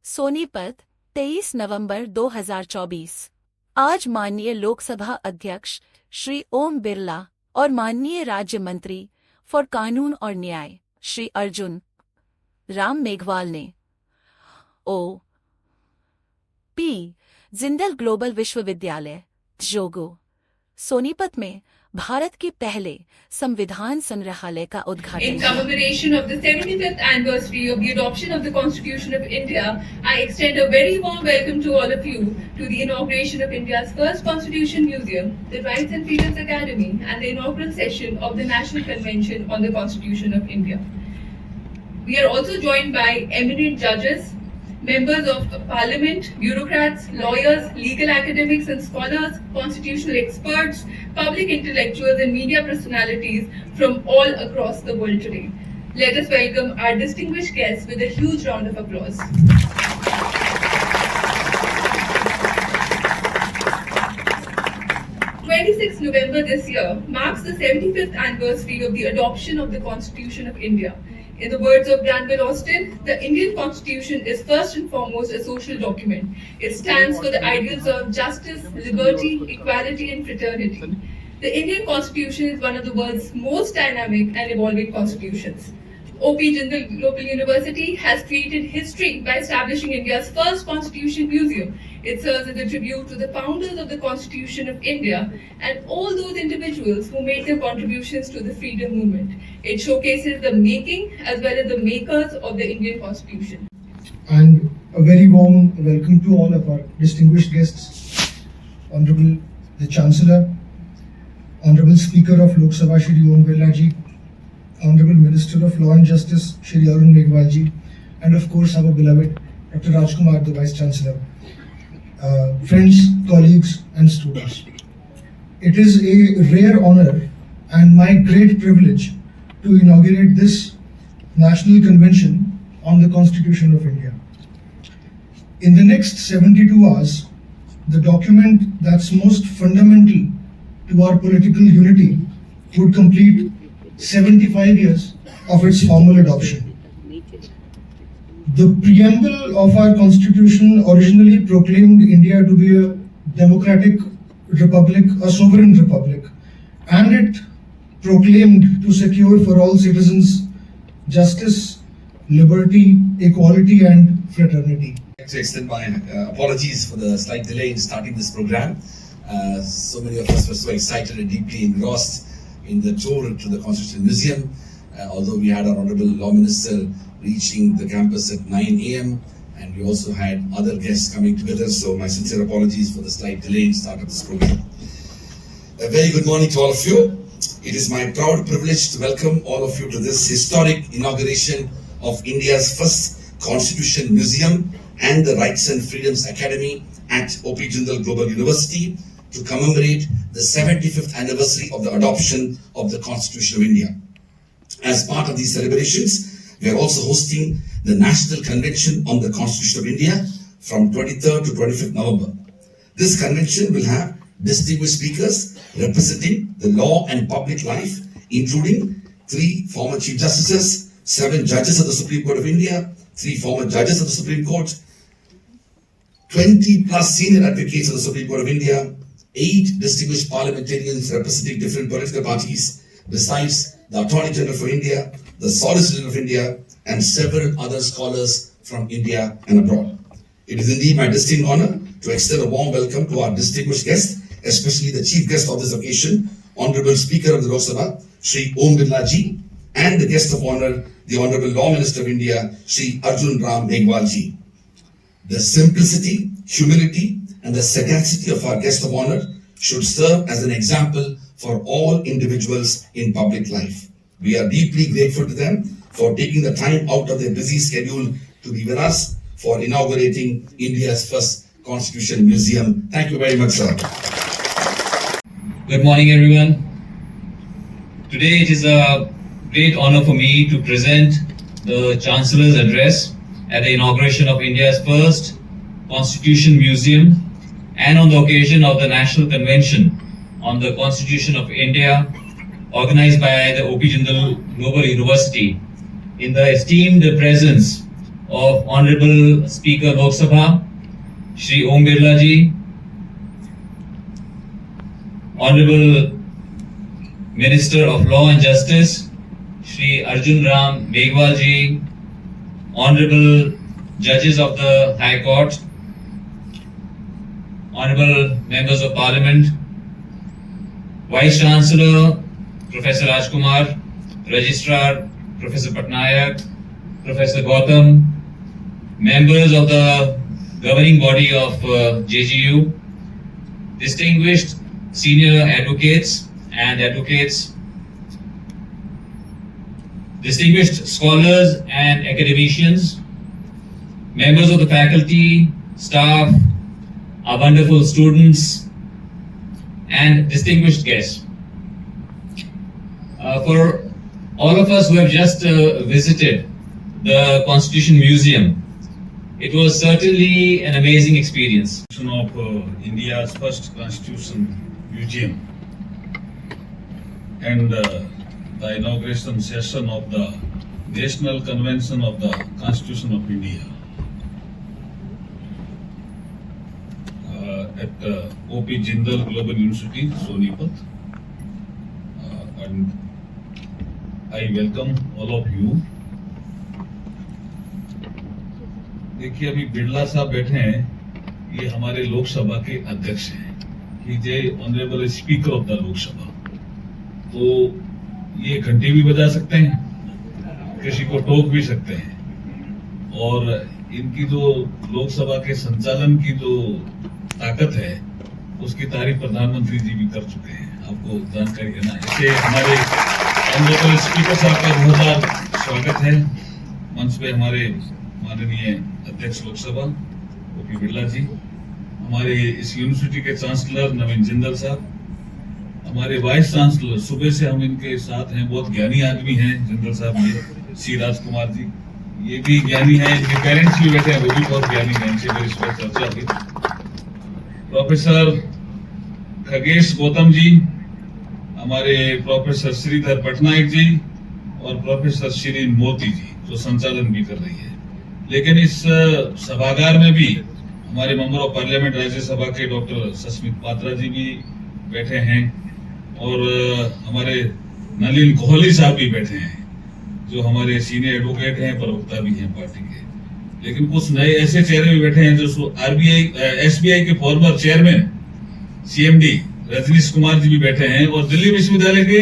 सोनीपत 23 नवंबर 2024। आज माननीय लोकसभा अध्यक्ष श्री ओम बिरला और माननीय राज्य मंत्री फॉर कानून और न्याय श्री अर्जुन राम मेघवाल ने ओ पी जिंदल ग्लोबल विश्वविद्यालय जोगो सोनीपत में भारत के पहले संविधान संग्रहालय का उद्घाटन In commemoration of the 75th anniversary of the adoption of the Constitution of India, I extend a very warm welcome to all of you to the inauguration of India's first Constitution Museum, the Rights and Freedoms Academy, and the inaugural session of the National Convention on the Constitution of India. We are also joined by eminent judges, members of parliament, bureaucrats, lawyers, legal academics and scholars, constitutional experts, public intellectuals and media personalities from all across the world today. Let us welcome our distinguished guests with a huge round of applause. November 26 this year marks the 75th anniversary of the adoption of the Constitution of India. In the words of Granville Austin, the Indian Constitution is first and foremost a social document. It stands for the ideals of justice, liberty, equality and fraternity. The Indian Constitution is one of the world's most dynamic and evolving constitutions. OP Jindal Global University has created history by establishing India's first Constitution Museum. It serves as a tribute to the founders of the Constitution of India and all those individuals who made their contributions to the freedom movement. It showcases the making as well as the makers of the Indian Constitution. And a very warm welcome to all of our distinguished guests, Honorable the Chancellor, Honorable Speaker of Lok Sabha Shri Om Birla Ji, Honorable Minister of Law and Justice Shri Arun Meghwal Ji, and of course our beloved Dr. Rajkumar, the Vice Chancellor. Friends, colleagues and students. It is a rare honor and my great privilege to inaugurate this National Convention on the Constitution of India. In the next 72 hours, the document that's most fundamental to our political unity would complete 75 years of its formal adoption. The preamble of our Constitution originally proclaimed India to be a democratic republic, a sovereign republic, and it proclaimed to secure for all citizens justice, liberty, equality and fraternity. I'd like to extend my apologies for the slight delay in starting this program. So many of us were so excited and deeply engrossed in the tour to the Constitution Museum, although we had our Honorable Law Minister reaching the campus at 9 a.m. and we also had other guests coming together, so my sincere apologies for the slight delay in start of this program. A very good morning to all of you. It is my proud privilege to welcome all of you to this historic inauguration of India's first Constitution Museum and the Rights and Freedoms Academy at OP Jindal Global University to commemorate the 75th anniversary of the adoption of the Constitution of India. As part of these celebrations, we are also hosting the National Convention on the Constitution of India from 23rd to 25th November. This convention will have distinguished speakers representing the law and public life, including 3 former Chief Justices, 7 judges of the Supreme Court of India, 3 former judges of the Supreme Court, 20 plus senior advocates of the Supreme Court of India, 8 distinguished parliamentarians representing different political parties, besides the Attorney General for India, the Solicitor General of India, and several other scholars from India and abroad. It is indeed my distinct honor to extend a warm welcome to our distinguished guests, especially the chief guest of this occasion, Honorable Speaker of the Lok Sabha, Shri Om Birla Ji, and the guest of honor, the Honorable Law Minister of India, Shri Arjun Ram Meghwal Ji. The simplicity, humility, and the sagacity of our guest of honor should serve as an example for all individuals in public life. We are deeply grateful to them for taking the time out of their busy schedule to be with us for inaugurating India's first Constitution Museum. Thank you very much, sir. Good morning, everyone. Today it is a great honor for me to present the Chancellor's address at the inauguration of India's first Constitution Museum and on the occasion of the National Convention on the Constitution of India organized by the OP Jindal Global University in the esteemed presence of Honorable Speaker Lok Sabha, Shri Om Birla Ji, Honorable Minister of Law and Justice, Shri Arjun Ram Meghwal Ji, Honorable Judges of the High Court, Honorable Members of Parliament, Vice Chancellor Professor Rajkumar, Registrar Professor Patnaik, Professor Gautam, members of the governing body of JGU, distinguished senior advocates and advocates, distinguished scholars and academicians, members of the faculty, staff, our wonderful students, and distinguished guests. For all of us who have just visited the Constitution Museum, it was certainly an amazing experience. Of India's first Constitution Museum and the inauguration session of the National Convention of the Constitution of India at O.P. Jindal Global University, Sonipat, and I welcome all of you. देखिए अभी बिरला साहब बैठे हैं, ये हमारे लोकसभा के अध्यक्ष हैं, ही जे honourable speaker of the Lok Sabha. तो ये घंटी भी बजा सकते हैं, किसी को टोक भी सकते हैं, और इनकी जो लोकसभा के संचालन की जो ताकत है उसकी तारीफ प्रधानमंत्री जी भी कर चुके हैं, आपको जानकारी है ना। इसे हमारे ऑनरेबल स्पीकर साहब का बहुत स्वागत है। मंच पे हमारे माननीय अध्यक्ष लोकसभा O.P. बिरला जी, हमारे इस यूनिवर्सिटी के चांसलर नवीन जिंदल साहब, हमारे वाइस चांसलर, सुबह से हम इनके साथ हैं, बहुत ज्ञानी आदमी हैं जिंदल साहब जी, सी राजकुमार जी, ये भी ज्ञानी हैं, इनके पेरेंट्स भी बैठे हैं, वो भी बहुत ज्ञानी हैं, इनसे मेरी इस पर चर्चा हुई। प्रोफेसर खगेश गौतम जी, हमारे प्रोफेसर श्रीधर पटनायक जी और प्रोफेसर शिरीन मोती जी जो संचालन भी कर रही है। लेकिन इस सभागार में भी हमारे मेंबर ऑफ पार्लियामेंट राज्यसभा के डॉक्टर सस्मित पात्रा जी भी बैठे हैं और हमारे नलिन कोहली साहब भी बैठे हैं जो हमारे सीनियर एडवोकेट हैं, प्रवक्ता भी हैं पार्टी के। लेकिन कुछ नए ऐसे चेहरे भी बैठे हैं जो आरबीआई एसबीआई के former chairman CMD Rajnish Kumar ji भी बैठे हैं और दिल्ली विश्वविद्यालय के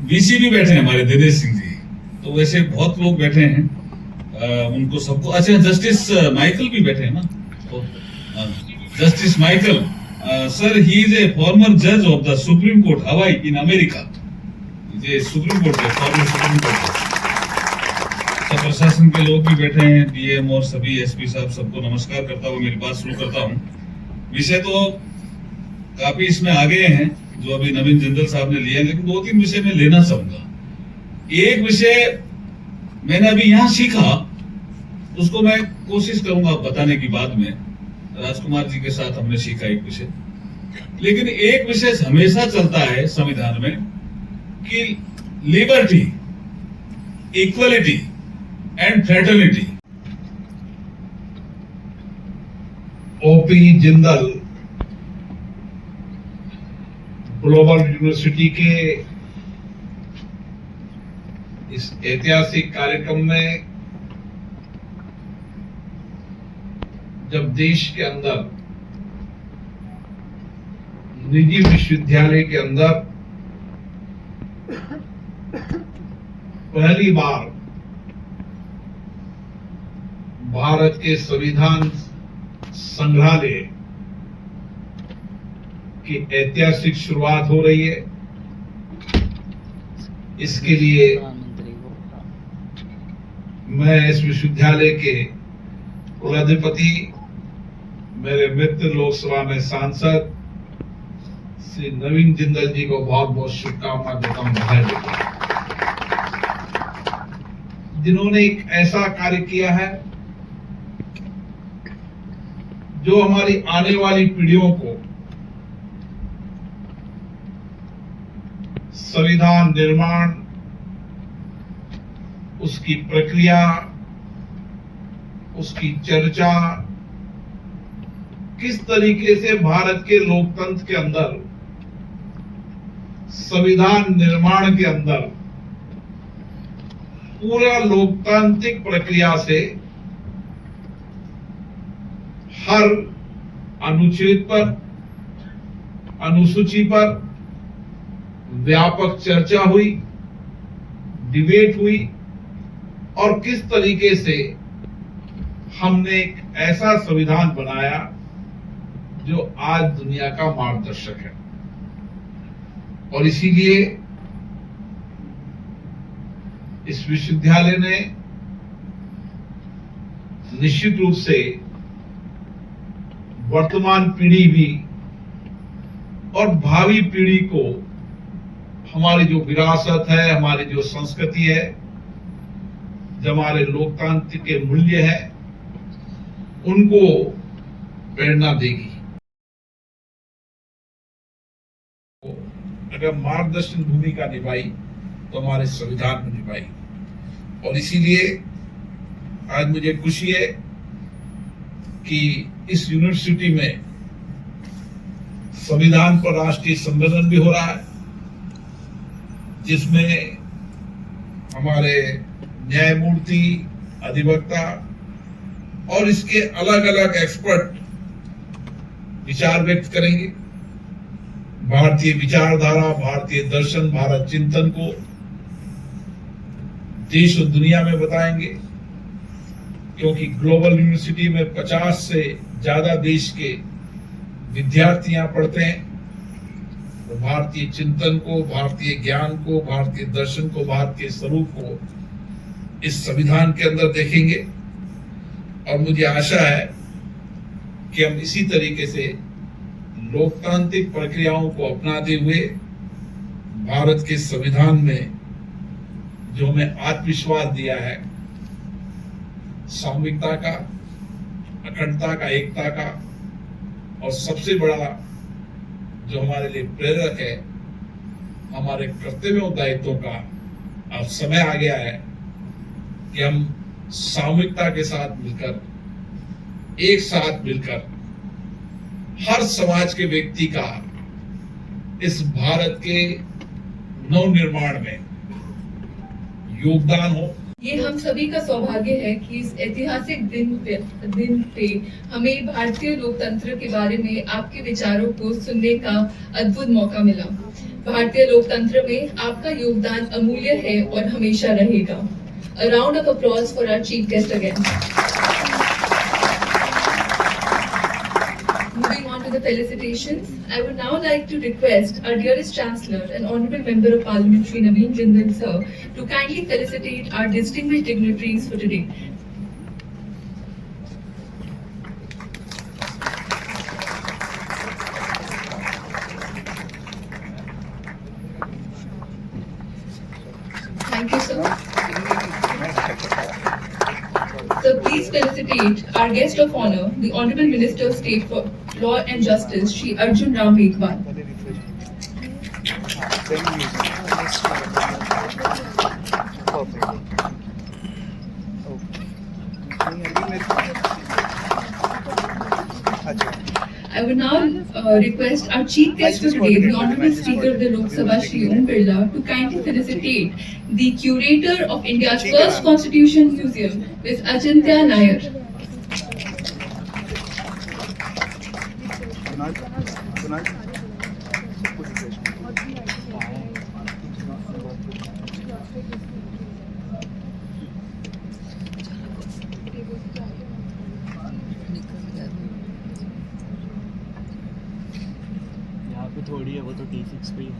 वीसी भी बैठे हैं हमारे दिनेश सिंह जी। तो वैसे बहुत लोग बैठे हैं, उनको सबको, अच्छा जस्टिस माइकल भी बैठे हैं ना, तो justice Michael sir, he is a farmer जज ऑफ द सुप्रीम कोर्ट हवाई इन अमेरिका, ये सुप्रीम कोर्ट है, फॉर्मर सुप्रीम कोर्ट है। सब प्रशासन के लोग भी बैठे हैं, डीएम और सभी एसपी साहब, सबको नमस्कार करता हुआ मेरी बात शुरू करता हूँ। विषय तो काफी इसमें आगे हैं जो अभी नवीन जिंदल साहब ने लिया, लेकिन 2-3 विषय में लेना चाहूंगा। एक विषय मैंने अभी यहाँ सीखा, उसको मैं कोशिश करूंगा बताने की बाद में, राजकुमार जी के साथ हमने सीखा एक विषय। लेकिन एक विषय हमेशा चलता है संविधान में कि liberty, equality and fraternity. OP Jindal global university के इस ऐतिहासिक कार्यक्रम में जब देश के अंदर निजी विश्वविद्यालय के अंदर पहली बार भारत के संविधान संग्रहालय की ऐतिहासिक शुरुआत हो रही है, इसके लिए मैं इस विश्वविद्यालय के कुलाधिपति, मेरे मित्र लोकसभा में सांसद श्री नवीन जिंदल जी को बहुत बहुत शुभकामना देता हूं, बधाई देता हूं, जिन्होंने एक ऐसा कार्य किया है जो हमारी आने वाली पीढ़ियों को संविधान निर्माण, उसकी प्रक्रिया, उसकी चर्चा किस तरीके से भारत के लोकतंत्र के अंदर, संविधान निर्माण के अंदर पूरा लोकतांत्रिक प्रक्रिया से हर अनुच्छेद पर, अनुसूची पर व्यापक चर्चा हुई, डिबेट हुई और किस तरीके से हमने एक ऐसा संविधान बनाया जो आज दुनिया का मार्गदर्शक है। और इसीलिए इस विश्वविद्यालय ने निश्चित रूप से वर्तमान पीढ़ी भी और भावी पीढ़ी को हमारी जो विरासत है, हमारी जो संस्कृति है, जो हमारे लोकतांत्रिक के मूल्य है, उनको प्रेरणा देगी। अगर मार्गदर्शन भूमिका निभाई तो हमारे संविधान में निभाई। और इसीलिए आज मुझे खुशी है कि इस यूनिवर्सिटी में संविधान पर राष्ट्रीय सम्मेलन भी हो रहा है, जिसमें हमारे न्यायमूर्ति, अधिवक्ता और इसके अलग अलग एक्सपर्ट विचार व्यक्त करेंगे। भारतीय विचारधारा, भारतीय दर्शन, भारत चिंतन को देश और दुनिया में बताएंगे, क्योंकि ग्लोबल यूनिवर्सिटी में 50 से ज्यादा देश के विद्यार्थी यहां पढ़ते हैं। तो भारतीय चिंतन को, भारतीय ज्ञान को, भारतीय दर्शन को, भारतीय स्वरूप को इस संविधान के अंदर देखेंगे। और मुझे आशा है कि हम इसी तरीके से लोकतांत्रिक प्रक्रियाओं को अपनाते हुए भारत के संविधान में जो हमें आत्मविश्वास दिया है, सामूहिकता का, अखंडता का, एकता का, और सबसे बड़ा जो हमारे लिए प्रेरक है, हमारे कर्तव्यों और दायित्वों का अब समय आ गया है कि हम सामूहिकता के साथ मिलकर, एक साथ मिलकर हर समाज के व्यक्ति का इस भारत के नवनिर्माण में योगदान हो। ये हम सभी का सौभाग्य है कि इस ऐतिहासिक दिन पे हमें भारतीय लोकतंत्र के बारे में आपके विचारों को सुनने का अद्भुत मौका मिला। भारतीय लोकतंत्र में आपका योगदान अमूल्य है और हमेशा रहेगा। A round of applause for our chief guest again. Moving on to the felicitations, I would now like to request our dearest Chancellor and Honourable Member of Parliament, Shri Naveen Jindal Sir, to kindly felicitate our distinguished dignitaries for today. Thank you, sir. So please felicitate our guest of honor, the Honourable Minister of State for Law and Justice, Shri Arjun Ram Meghwal. I would now request our chief guest for today, the Honourable Speaker of the Lok Sabha, Shri Om Birla, to kindly felicitate the curator of India's first Constitution Museum, Ms. Achintya Nair. यहाँ पे थोड़ी है, वो तो T6 पे ही है।